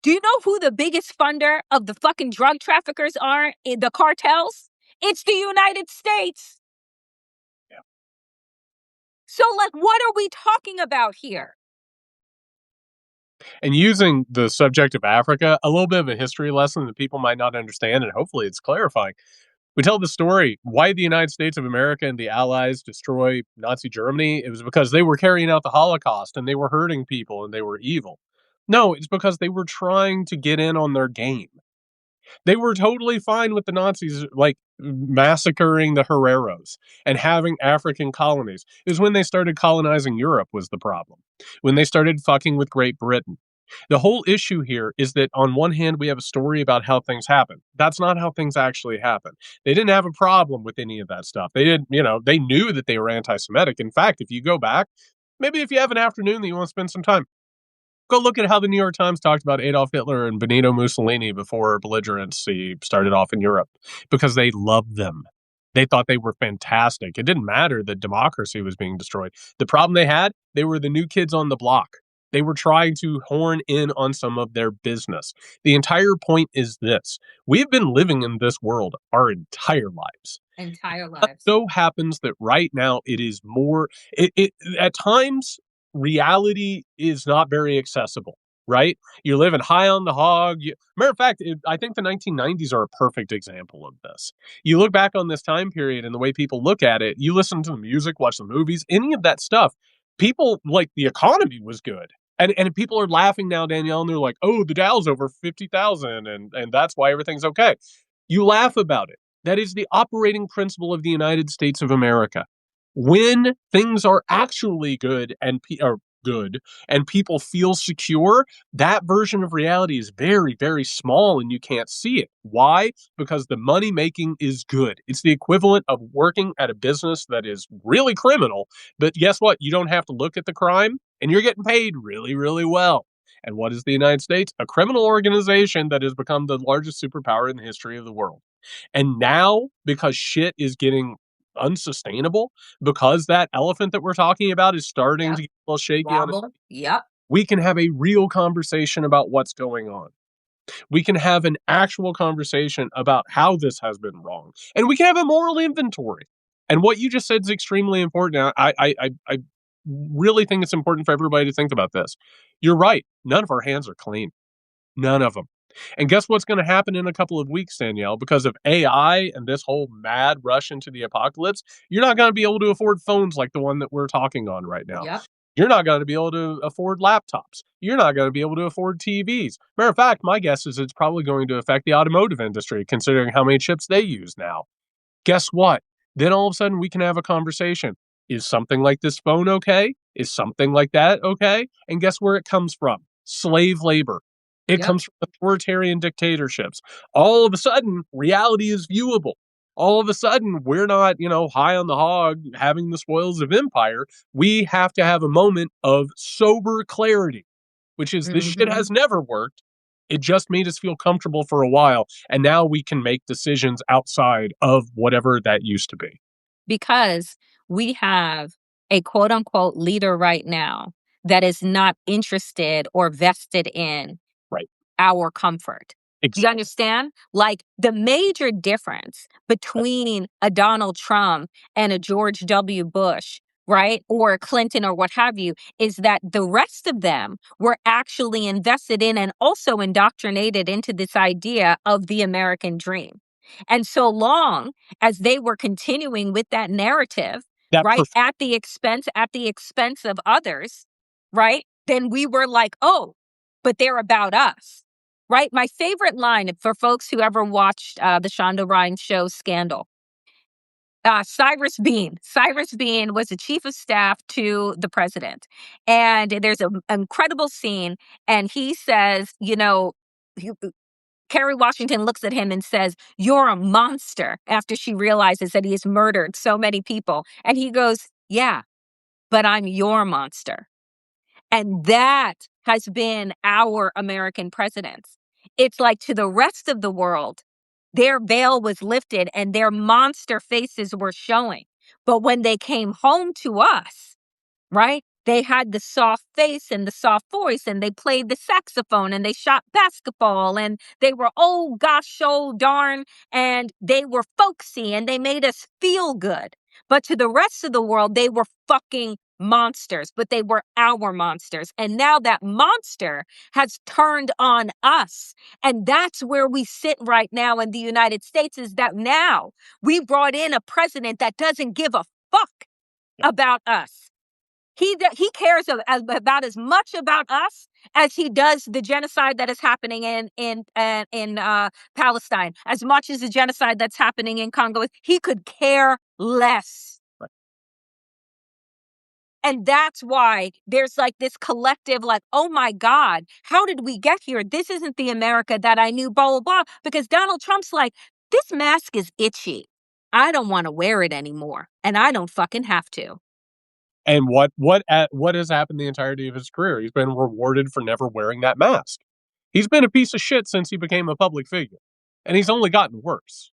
"Do you know who the biggest funder of the fucking drug traffickers are in the cartels? It's the United States." So, like, what are we talking about here? And using the subject of Africa, a little bit of a history lesson that people might not understand, and hopefully it's clarifying. We tell the story why the United States of America and the Allies destroy Nazi Germany. It was because they were carrying out the Holocaust and they were hurting people and they were evil. No, it's because they were trying to get in on their game. They were totally fine with the Nazis, like, massacring the Herreros and having African colonies. It was when they started colonizing Europe was the problem. When they started fucking with Great Britain. The whole issue here is that on one hand, we have a story about how things happen. That's not how things actually happen. They didn't have a problem with any of that stuff. They didn't, they knew that they were anti-Semitic. In fact, if you go back, maybe if you have an afternoon that you want to spend some time, go look at how the New York Times talked about Adolf Hitler and Benito Mussolini before belligerency started off in Europe, because they loved them. They thought they were fantastic. It didn't matter that democracy was being destroyed. The problem they had, they were the new kids on the block. They were trying to horn in on some of their business. The entire point is this. We've been living in this world our entire lives. Entire It lives. so happens that right now it is more, at times, reality is not very accessible, right? You're living high on the hog. Matter of fact, I think the 1990s are a perfect example of this. You look back on this time period and the way people look at it, you listen to the music, watch the movies, any of that stuff, people, like, the economy was good. And people are laughing now, Danielle, and they're like, oh, the Dow's over 50,000, and that's why everything's okay. You laugh about it. That is the operating principle of the United States of America. When things are actually good and people feel secure, that version of reality is very, very small and you can't see it. Why? Because the money making is good. It's the equivalent of working at a business that is really criminal, but guess what? You don't have to look at the crime and you're getting paid really, really well. And what is the United States? A criminal organization that has become the largest superpower in the history of the world. And now, because shit is getting unsustainable, because that elephant that we're talking about is starting Yep. to get a little shaky on it, Wobble. Yep. we can have a real conversation about what's going on. We can have an actual conversation about how this has been wrong. And we can have a moral inventory. And what you just said is extremely important. I really think it's important for everybody to think about this. You're right. None of our hands are clean. None of them. And guess what's going to happen in a couple of weeks, Danielle? Because of AI and this whole mad rush into the apocalypse, you're not going to be able to afford phones like the one that we're talking on right now. Yep. You're not going to be able to afford laptops. You're not going to be able to afford TVs. Matter of fact, my guess is it's probably going to affect the automotive industry, considering how many chips they use now. Guess what? Then all of a sudden we can have a conversation. Is something like this phone okay? Is something like that okay? And guess where it comes from? Slave labor. It Yep. comes from authoritarian dictatorships. All of a sudden, reality is viewable. All of a sudden, we're not, high on the hog having the spoils of empire. We have to have a moment of sober clarity, which is this shit Mhm. has never worked. It just made us feel comfortable for a while. And now we can make decisions outside of whatever that used to be. Because we have a quote unquote leader right now that is not interested or vested in Right. our comfort. Do you Exactly. understand? Like, the major difference between a Donald Trump and a George W. Bush, right? Or a Clinton or what have you, is that the rest of them were actually invested in and also indoctrinated into this idea of the American dream. And so long as they were continuing with that narrative, That right, perf- at the expense of others, right? Then we were like, oh, but they're about us. Right? My favorite line for folks who ever watched the Shonda Rhimes show Scandal. Cyrus Bean. Cyrus Bean was the chief of staff to the president. And there's an incredible scene. And he says, Kerry Washington looks at him and says, "You're a monster," after she realizes that he has murdered so many people. And he goes, "Yeah, but I'm your monster." And that has been our American presidents. It's like to the rest of the world, their veil was lifted and their monster faces were showing. But when they came home to us, right? They had the soft face and the soft voice, and they played the saxophone and they shot basketball and they were, oh gosh, oh darn. And they were folksy and they made us feel good. But to the rest of the world, they were fucking monsters, but they were our monsters. And now that monster has turned on us. And that's where we sit right now in the United States, is that now we brought in a president that doesn't give a fuck about us. He cares about as much about us as he does the genocide that is happening in Palestine, as much as the genocide that's happening in Congo. He could care less. Right. And that's why there's like this collective, like, oh my God, how did we get here? This isn't the America that I knew, blah, blah, blah. Because Donald Trump's like, this mask is itchy. I don't want to wear it anymore. And I don't fucking have to. And what has happened the entirety of his career? He's been rewarded for never wearing that mask. He's been a piece of shit since he became a public figure, and he's only gotten worse.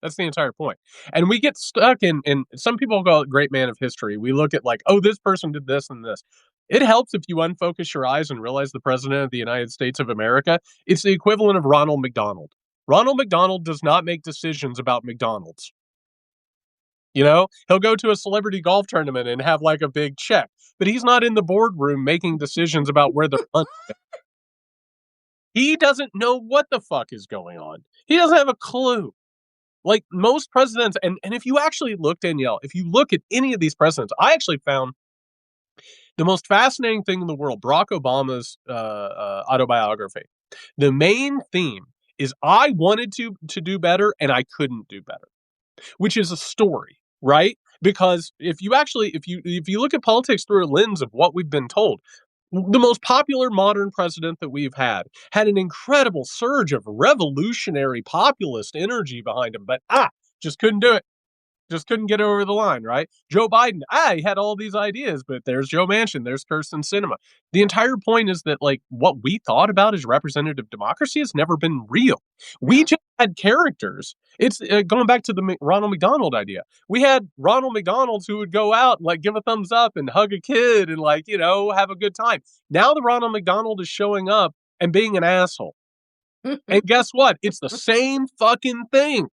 That's the entire point. And we get stuck in some people call it great man of history. We look at like, oh, this person did this and this. It helps if you unfocus your eyes and realize the president of the United States of America, it's the equivalent of Ronald McDonald. Ronald McDonald does not make decisions about McDonald's. You know, he'll go to a celebrity golf tournament and have like a big check, but he's not in the boardroom making decisions about where the money is. He doesn't know what the fuck is going on. He doesn't have a clue. Like most presidents, and if you actually look, Danielle, if you look at any of these presidents, I actually found the most fascinating thing in the world, Barack Obama's autobiography. The main theme is I wanted to do better and I couldn't do better, which is a story, right? Because if you look at politics through a lens of what we've been told, the most popular modern president that we've had an incredible surge of revolutionary populist energy behind him, but just couldn't do it. Just couldn't get over the line, right? Joe Biden, he had all these ideas, but there's Joe Manchin, there's Kirsten Sinema. The entire point is that, like, what we thought about as representative democracy has never been real. We just had characters. It's going back to the Ronald McDonald idea. We had Ronald McDonald's who would go out and, like, give a thumbs up and hug a kid and, like, you know, have a good time. Now the Ronald McDonald is showing up and being an asshole. And guess what? It's the same fucking thing.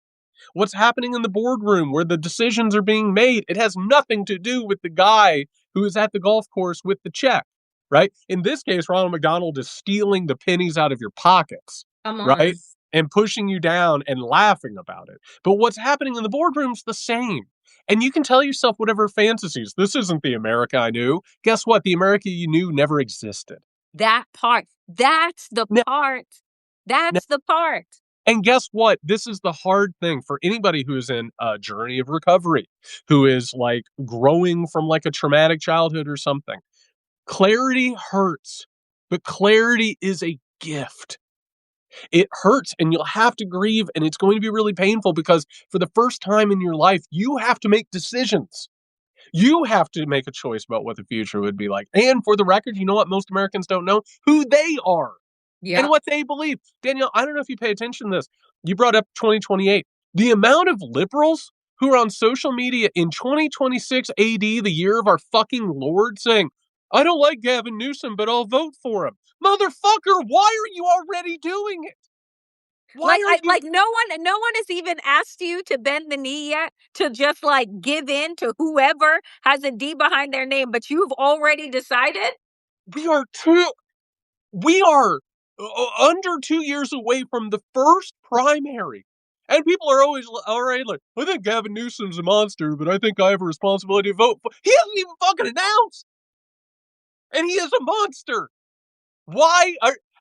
What's happening in the boardroom where the decisions are being made, it has nothing to do with the guy who is at the golf course with the check, right? In this case, Ronald McDonald is stealing the pennies out of your pockets, right? And pushing you down and laughing about it. But what's happening in the boardroom's the same. And you can tell yourself whatever fantasies. This isn't the America I knew. Guess what? The America you knew never existed. That part. That's the part. That's the part. And guess what? This is the hard thing for anybody who is in a journey of recovery, who is like growing from like a traumatic childhood or something. Clarity hurts, but clarity is a gift. It hurts and you'll have to grieve and it's going to be really painful because for the first time in your life, you have to make decisions. You have to make a choice about what the future would be like. And for the record, you know what most Americans don't know? Who they are. Yeah. And what they believe. Danielle, I don't know if you pay attention to this. You brought up 2028. The amount of liberals who are on social media in 2026 AD, the year of our fucking Lord, saying, I don't like Gavin Newsom, but I'll vote for him. Motherfucker, why are you already doing it? Like no one has even asked you to bend the knee yet, to just like give in to whoever has a D behind their name, but you've already decided? We are under 2 years away from the first primary. And people are always already like, I think Gavin Newsom's a monster, but I think I have a responsibility to vote for. He hasn't even fucking announced. And he is a monster. Why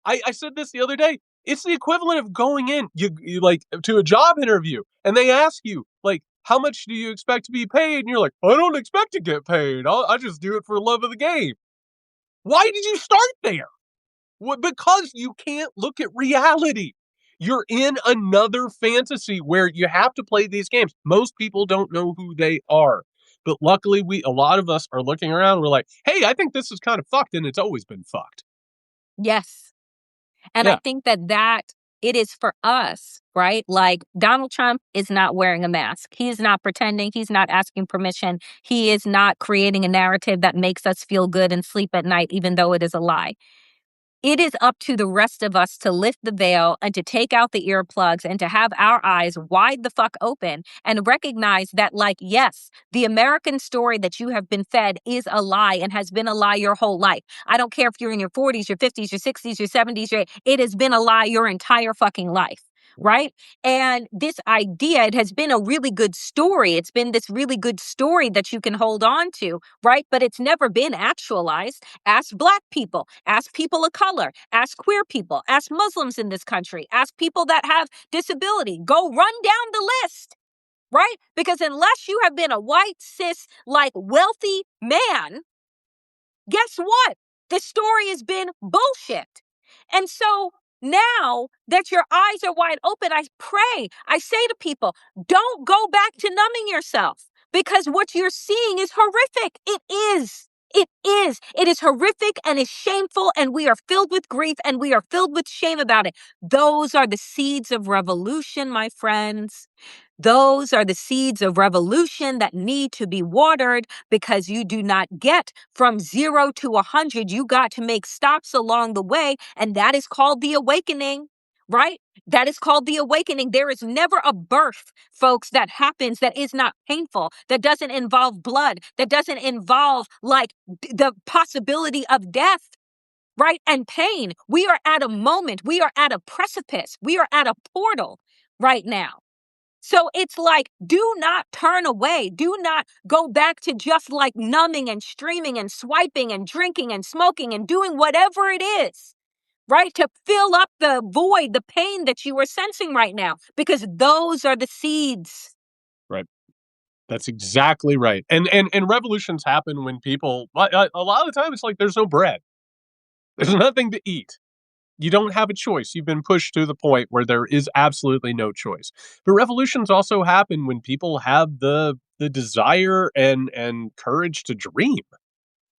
I said this the other day. It's the equivalent of going in, you like to a job interview, and they ask you, like, how much do you expect to be paid? And you're like, I don't expect to get paid. I just do it for the love of the game. Why did you start there? Well, because you can't look at reality. You're in another fantasy where you have to play these games. Most people don't know who they are. But luckily, a lot of us are looking around and we're like, hey, I think this is kind of fucked, and it's always been fucked. Yes. And I Yeah. think that it is for us, right? Like Donald Trump is not wearing a mask. He is not pretending. He's not asking permission. He is not creating a narrative that makes us feel good and sleep at night, even though it is a lie. It is up to the rest of us to lift the veil and to take out the earplugs and to have our eyes wide the fuck open and recognize that, like, yes, the American story that you have been fed is a lie and has been a lie your whole life. I don't care if you're in your 40s, your 50s, your 60s, your 70s, it has been a lie your entire fucking life. Right. And this idea, it has been a really good story. It's been this really good story that you can hold on to. Right. But it's never been actualized. Ask Black people, ask people of color, ask queer people, ask Muslims in this country, ask people that have disability. Go run down the list, right? Because unless you have been a white, cis, like wealthy man, guess what? The story has been bullshit. And so now that your eyes are wide open, I pray, I say to people, don't go back to numbing yourself because what you're seeing is horrific. It is. It is. It is horrific and it's shameful, and we are filled with grief and we are filled with shame about it. Those are the seeds of revolution, my friends. Those are the seeds of revolution that need to be watered because you do not get from 0 to 100. You got to make stops along the way. And that is called the awakening, right? That is called the awakening. There is never a birth, folks, that happens that is not painful, that doesn't involve blood, that doesn't involve like the possibility of death. Right? And pain. We are at a moment. We are at a precipice. We are at a portal right now. So it's like, do not turn away. Do not go back to just like numbing and streaming and swiping and drinking and smoking and doing whatever it is, right? To fill up the void, the pain that you are sensing right now, because those are the seeds. Right. That's exactly right. And revolutions happen when people, a lot of the time it's like there's no bread. There's nothing to eat. You don't have a choice. You've been pushed to the point where there is absolutely no choice. But revolutions also happen when people have the desire and courage to dream,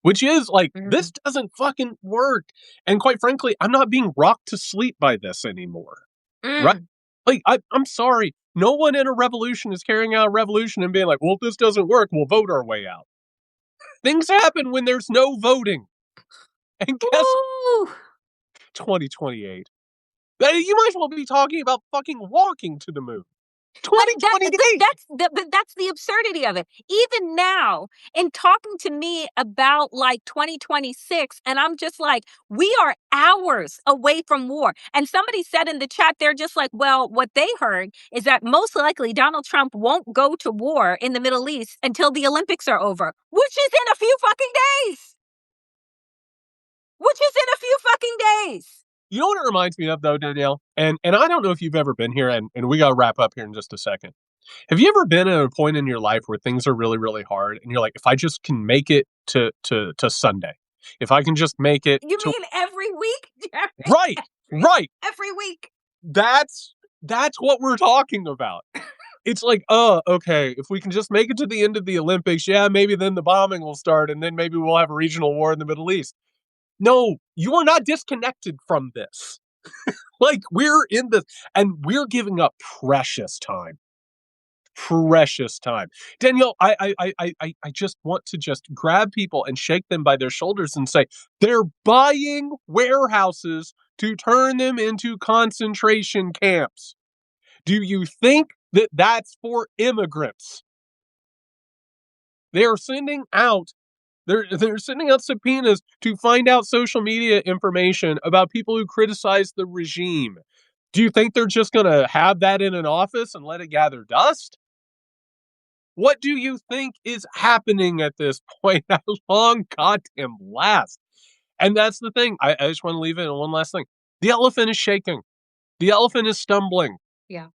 which is like, this Mm, doesn't fucking work. And quite frankly, I'm not being rocked to sleep by this anymore. Right? mm. Like, I'm sorry. No one in a revolution is carrying out a revolution and being like, well, if this doesn't work, we'll vote our way out. Things happen when there's no voting. And guess Ooh. 2028. You might as well be talking about fucking walking to the moon. But that's 2028. but that's the absurdity of it. Even now, in talking to me about like 2026, and I'm just like, we are hours away from war. And somebody said in the chat, they're just like, well, what they heard is that most likely Donald Trump won't go to war in the Middle East until the Olympics are over, which is in a few fucking days. Which is in a few fucking days. You know what it reminds me of, though, Danielle? And I don't know if you've ever been here, and we got to wrap up here in just a second. Have you ever been at a point in your life where things are really, really hard, and you're like, if I just can make it to Sunday, if I can just make it You to mean every week, Jerry? right, right. Every week. That's what we're talking about. It's like, oh, okay, if we can just make it to the end of the Olympics, yeah, maybe then the bombing will start, and then maybe we'll have a regional war in the Middle East. No, you are not disconnected from this. Like, we're in this, and we're giving up precious time. Precious time. Danielle, I just want to just grab people and shake them by their shoulders and say, they're buying warehouses to turn them into concentration camps. Do you think that that's for immigrants? They are sending out they're sending out subpoenas to find out social media information about people who criticize the regime. Do you think they're just going to have that in an office and let it gather dust? What do you think is happening at this point? At long goddamn last. And that's the thing. I just want to leave it in one last thing. The elephant is shaking. The elephant is stumbling. Yeah.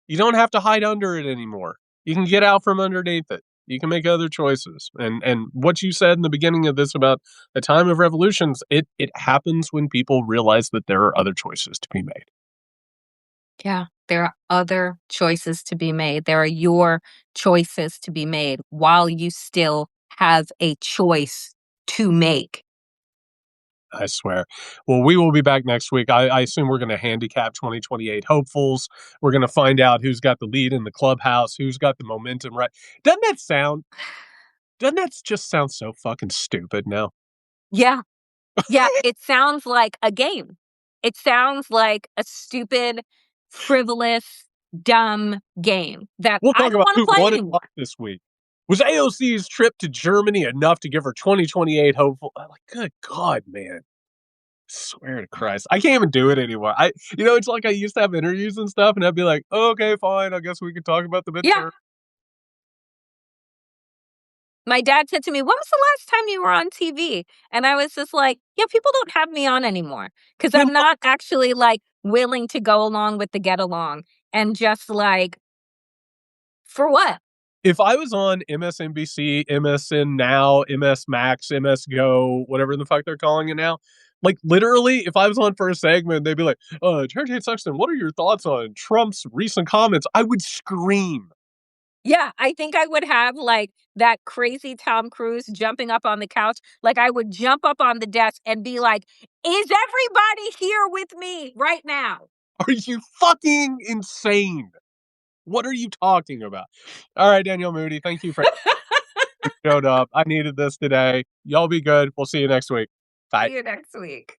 You don't have to hide under it anymore. You can get out from underneath it. You can make other choices. And what you said in the beginning of this about the time of revolutions, it happens when people realize that there are other choices to be made. Yeah, there are other choices to be made. There are your choices to be made while you still have a choice to make. I swear. Well, we will be back next week. I assume we're going to handicap 2028 hopefuls. We're going to find out who's got the lead in the clubhouse, who's got the momentum right. Doesn't that sound, doesn't that just sound so fucking stupid now? Yeah. Yeah, it sounds like a game. It sounds like a stupid, frivolous, dumb game that We'll I talk don't about wanna who play won it anymore. this week. Was AOC's trip to Germany enough to give her 2028 hopeful? I'm like, good God, man. Swear to Christ. I can't even do it anymore. It's like I used to have interviews and stuff, and I'd be like, okay, fine. I guess we can talk about the Yeah. midterm. My dad said to me, "When was the last time you were on TV?" And I was just like, "Yeah, people don't have me on anymore because 'cause Man, I'm not actually, like, willing to go along with the get along and just, like, for what?" if I was on MSNBC, MSN Now, MS Max, MS Go, whatever the fuck they're calling it now, like literally, if I was on for a segment, they'd be like, Terry Tate Sexton, what are your thoughts on Trump's recent comments? I would scream. Yeah, I think I would have, like, that crazy Tom Cruise jumping up on the couch. Like, I would jump up on the desk and be like, "Is everybody here with me right now?" Are you fucking insane? What are you talking about? All right, Daniel Moody, thank you for showed up. I needed this today. Y'all be good. We'll see you next week. Bye. See you next week.